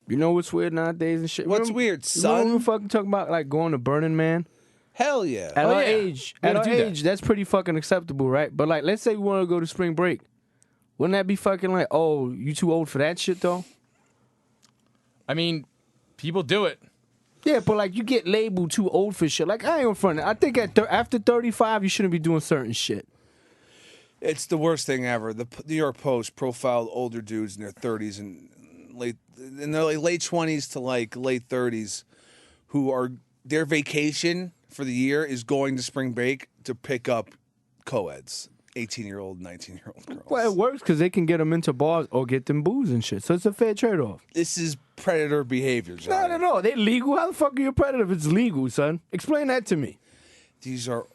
You know what's weird nowadays and shit? What's weird, son? We were fucking talking about like going to Burning Man. Hell yeah. At our age, that's pretty fucking acceptable, right? But like, let's say we want to go to spring break. Wouldn't that be fucking like, oh, you too old for that shit though? I mean, people do it. Yeah, but like you get labeled too old for shit. Like I ain't front. I think after 35, you shouldn't be doing certain shit. It's the worst thing ever. The New York Post profiled older dudes in their 30s and late 20s to like late 30s who are their vacation for the year is going to spring break to pick up co-eds, 18-year-old, 19-year-old girls. Well, it works because they can get them into bars or get them booze and shit. So it's a fair trade-off. This is predator behavior, Johnny. No. They legal. How the fuck are you a predator if it's legal, son? Explain that to me. These are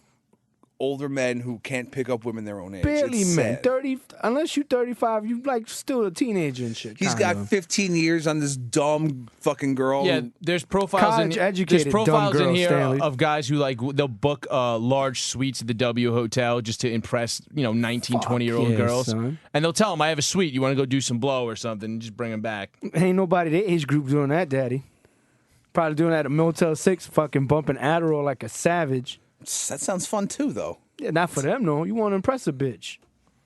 older men who can't pick up women their own age. Barely It's men. sad. 30, unless you're 35, you like still a teenager and shit. He's got 15 years on this dumb fucking girl. Yeah, there's profiles College educated there's profiles dumb girl, in here Stanley. of guys who like they'll book large suites at the W Hotel just to impress 19, 20-year-old girls, son. and they'll tell them, "I have a suite. You want to go do some blow or something?" And just bring them back. Ain't nobody their age group doing that, daddy. Probably doing that at Motel 6, fucking bumping Adderall like a savage. That sounds fun too, though. Yeah, not for them, no. You want to impress a bitch.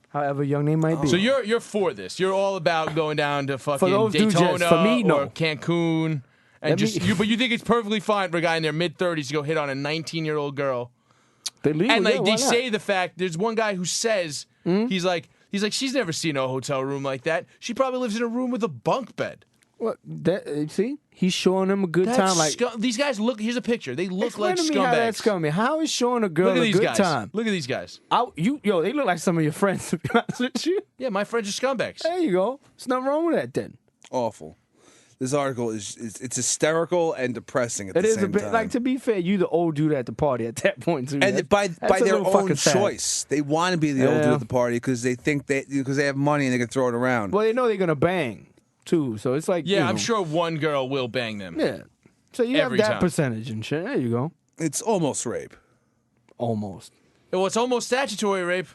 However young they might be. So you're for this. You're all about going down to fucking those dudes, Daytona yes. For me, no. or Cancun, and but you think it's perfectly fine for a guy in their mid-30s to go hit on a 19-year-old girl. They legal, And like yeah, why they not? say the fact, there's one guy who says he's like she's never seen a hotel room like that. She probably lives in a room with a bunk bed. What? See? He's showing them a good That's time. Like these guys look. Here's a picture. They look explain like to me how that's scumbags. scummy. How is showing a girl Look at a these good guys. time? Look at these guys. They look like some of your friends, to be honest with you. Yeah, my friends are scumbags. There you go. There's nothing wrong with that then. Awful. This article it's hysterical and depressing at It the is same a bit time. like, to be fair, you the old dude at the party at that point too. And by That's a their little own fucking sad. choice, they want to be the old dude Yeah. at the party because they think because they have money and they can throw it around. Well, they know they're gonna bang too, so it's like Yeah, I'm sure one girl will bang them. Yeah, so you Every have that time. percentage and shit. There you go. It's almost rape. Almost. Well, it's almost statutory rape.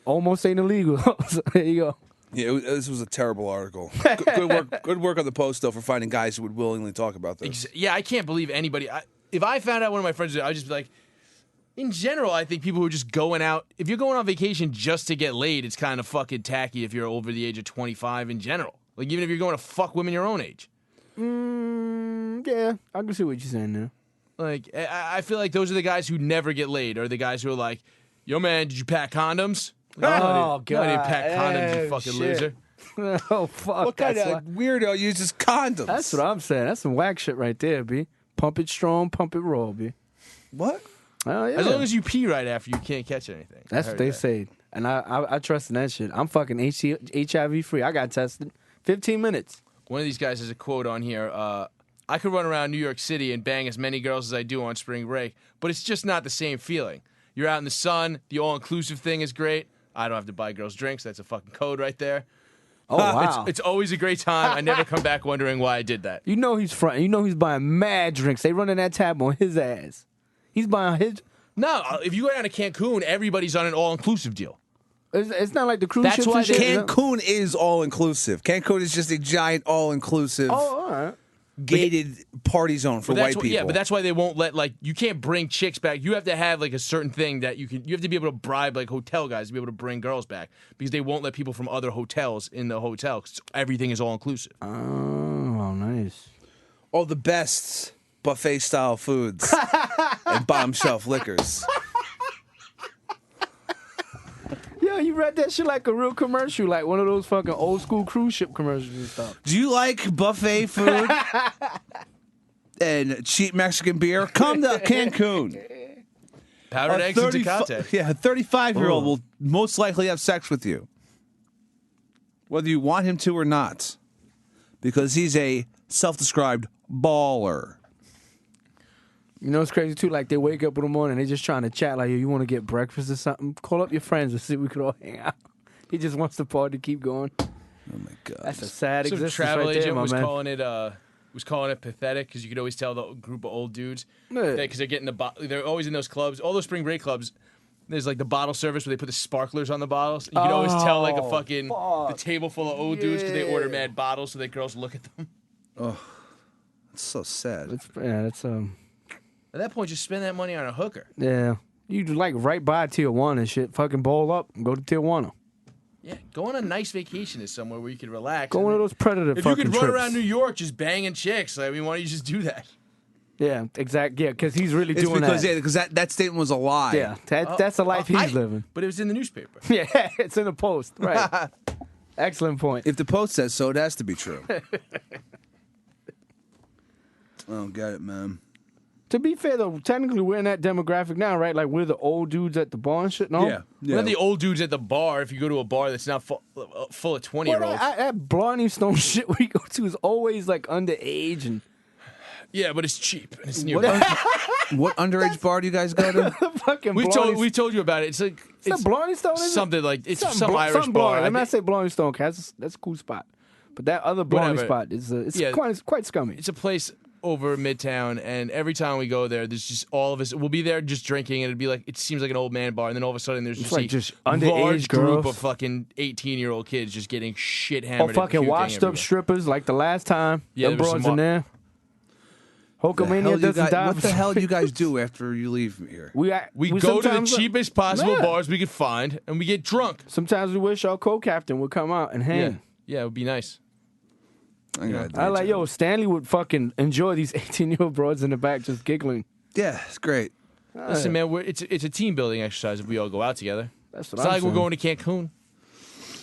Almost ain't illegal. So there you go. Yeah, this was a terrible article. Good work on the Post though for finding guys who would willingly talk about this. Yeah, I can't believe anybody. If I found out one of my friends did, I'd just be like, in general, I think people who are just going out, if you're going on vacation just to get laid, it's kind of fucking tacky if you're over the age of 25 in general. Like, even if you're going to fuck women your own age. Yeah, I can see what you're saying there. Like, I feel like those are the guys who never get laid, or the guys who are like, yo, man, did you pack condoms? Like, Oh, no, I didn't pack God. condoms, you Oh, fucking shit. loser. Oh, fuck. What kind that's of weirdo uses condoms? That's what I'm saying. That's some whack shit right there, B. Pump it strong, pump it raw, B. What? Oh, yeah. As long as you pee right after, you can't catch anything. That's what they say. And I trust in that shit. I'm fucking HIV free. I got tested. 15 minutes. One of these guys has a quote on here. I could run around New York City and bang as many girls as I do on spring break, but it's just not the same feeling. You're out in the sun. The all-inclusive thing is great. I don't have to buy girls drinks. That's a fucking code right there. Oh, wow. It's always a great time. I never come back wondering why I did that. You know he's front. You know he's buying mad drinks. They running that tab on his ass. He's buying his. No, if you go down to Cancun, everybody's on an all-inclusive deal. It's not like the cruise That's ships why and shit. Cancun is all inclusive. Cancun is just a giant all inclusive Oh, all right. gated party zone for white people. Yeah, but that's why they won't let, like, you can't bring chicks back. You have to have, like, a certain thing that you have to be able to bribe, like, hotel guys to be able to bring girls back because they won't let people from other hotels in the hotel because everything is all-inclusive. Oh, nice. all the best buffet style foods and bottom shelf liquors. Yo, you read that shit like a real commercial, like one of those fucking old school cruise ship commercials and stuff. Do you like buffet food and cheap Mexican beer? Come to Cancun. Powdered eggs and Tecate. Yeah, a 35-year-old will most likely have sex with you, whether you want him to or not, because he's a self-described baller. You know, it's crazy too. Like they wake up in the morning, they just trying to chat. Like, yo, you want to get breakfast or something? Call up your friends and see if we could all hang out. He just wants the party to keep going. Oh my god, That's a sad Some existence travel right there, agent my was man. calling it pathetic because you could always tell the group of old dudes Yeah. because they're getting they're always in those clubs, all those spring break clubs. There's like the bottle service where they put the sparklers on the bottles. You can always tell like a fucking the table full of old dudes because they order mad bottles so that girls look at them. Oh, it's so sad. It's At that point, just spend that money on a hooker. yeah. You like right by Tijuana and shit. Fucking bowl up and go to Tijuana. Yeah, go on a nice vacation to somewhere where you can relax. Go one of those predator If fucking you could run trips. around New York just banging chicks, I mean, why don't you just do that? Yeah, exactly. Yeah, because he's really It's doing because that. because that statement was a lie. Yeah, that's the life he's living. But it was in the newspaper. Yeah, it's in the Post. Right. Excellent point. If the Post says so, it has to be true. I don't get it, man. To be fair, though, technically we're in that demographic now, right? Like we're the old dudes at the bar and shit. No, Yeah. We're not the old dudes at the bar. If you go to a bar that's not full of Well, 20-year-olds. that Blarney Stone shit we go to is always like underage and Yeah, but it's cheap and it's near. What underage bar do you guys go to? fucking. We told you about it. It's like It's not Blarney Stone, is it? something like it's some Irish something bar. Blarney. I Let me not think- say Blarney Stone, cause that's a cool spot. But that other Blarney Whatever. spot is it's Yeah. quite scummy. It's a place over Midtown, and every time we go there, there's just all of us. We'll be there just drinking, and it'd be like it seems like an old man bar, and then all of a sudden there's just like a just underage large group girls. of fucking 18-year-old kids just getting shit Or hammered. and fucking puking washed up everywhere. strippers like the last time. Yeah, them there was broads some in there. Hulkamania doesn't die. What the hell do you guys do after you leave here? We go to the sometimes- cheapest possible Yeah. bars we could find, and we get drunk. Sometimes we wish our co-captain would come out and hang. Yeah, it would be nice. I like, yo, Stanley would fucking enjoy these 18-year-old broads in the back just giggling. Yeah, it's great. Listen, man, it's a team building exercise if we all go out together. That's It's what not I'm like saying. we're going to Cancun.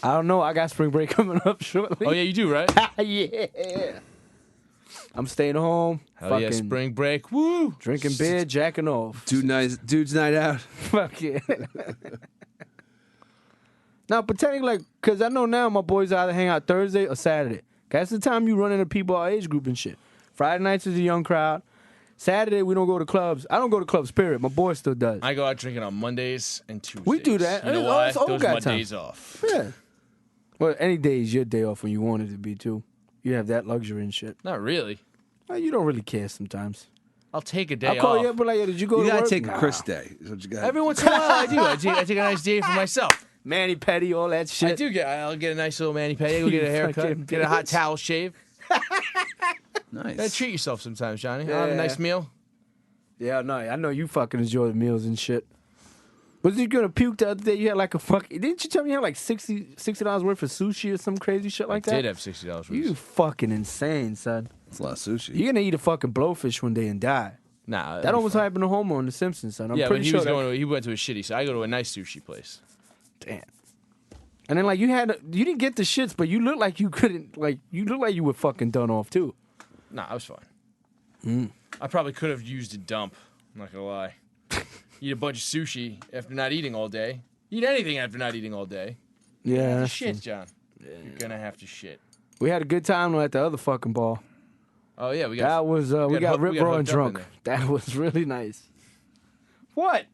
I don't know. I got spring break coming up shortly. Oh yeah, you do, right? Yeah. I'm staying home. Hell yeah, fucking spring break. Woo! drinking beer, jacking off. Dude's night out. Fuck yeah. Now, pretending like, because I know now my boys either hang out Thursday or Saturday. That's the time you run into people our age group and shit. Friday nights is a young crowd. Saturday, we don't go to clubs. I don't go to clubs, period. My boy still does. I go out drinking on Mondays and Tuesdays. We do that. You know Oh, why? it's all Those are got my time. days off. Yeah. Well, any day is your day off when you want it to be, too. You have that luxury and shit. Not really. Well, you don't really care sometimes. I'll take a day I'll call off. you up and like, yo, did you go You to gotta work? take a Nah. Chris day. Is what you got. Every once in a while, I do. I take a nice day for myself. Mani petty, all that shit. I do get. I'll get a nice little mani pedi. Go get a You haircut. fucking Get a hot bitch. towel shave. Nice. Gotta treat yourself sometimes, Johnny. I'll have a Yeah. nice meal. Yeah, no, I know you fucking enjoy the meals and shit. Was you gonna puke the other day? You had like a fucking. Didn't you tell me you had like $60 worth of sushi or some crazy shit like that? Did have $60 worth. You fucking insane, son. It's a lot of sushi. You're gonna eat a fucking blowfish one day and die. Nah, That almost happened to Homer on The Simpsons, son. I'm Yeah, but pretty he sure. was that- going. He went to a shitty. So I go to a nice sushi place. Damn. And then like you didn't get the shits, but you look like you couldn't. Like you look like you were fucking done off too. Nah, I was fine. I probably could have used a dump. I'm not gonna lie. Eat a bunch of sushi after not eating all day. Eat anything after not eating all day. Yeah. that's Shit, true. John. You're gonna have to shit. We had a good time though at the other fucking bar. Oh yeah, we got. That was we got rip roaring hooked up in drunk. there. That was really nice. What?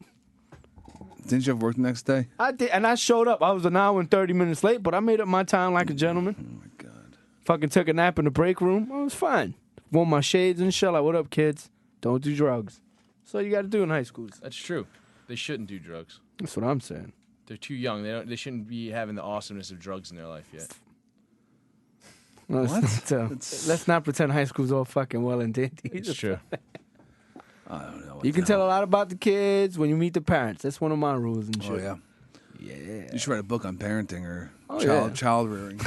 Didn't you have work the next day? I did, and I showed up. I was an hour and 30 minutes late, but I made up my time like a gentleman. Oh my god. Fucking took a nap in the break room. I was fine. Wore my shades and shit. Like, what up, kids? Don't do drugs. That's all you got to do in high school. That's true. They shouldn't do drugs. That's what I'm saying. They're too young. They shouldn't be having the awesomeness of drugs in their life yet. Let's not pretend high school's all fucking well and dandy. It's true. I don't know. what You can the tell a hell. lot about the kids when you meet the parents. That's one of my rules and shit. Oh yeah. Yeah. You should write a book on parenting or Oh, yeah. child rearing.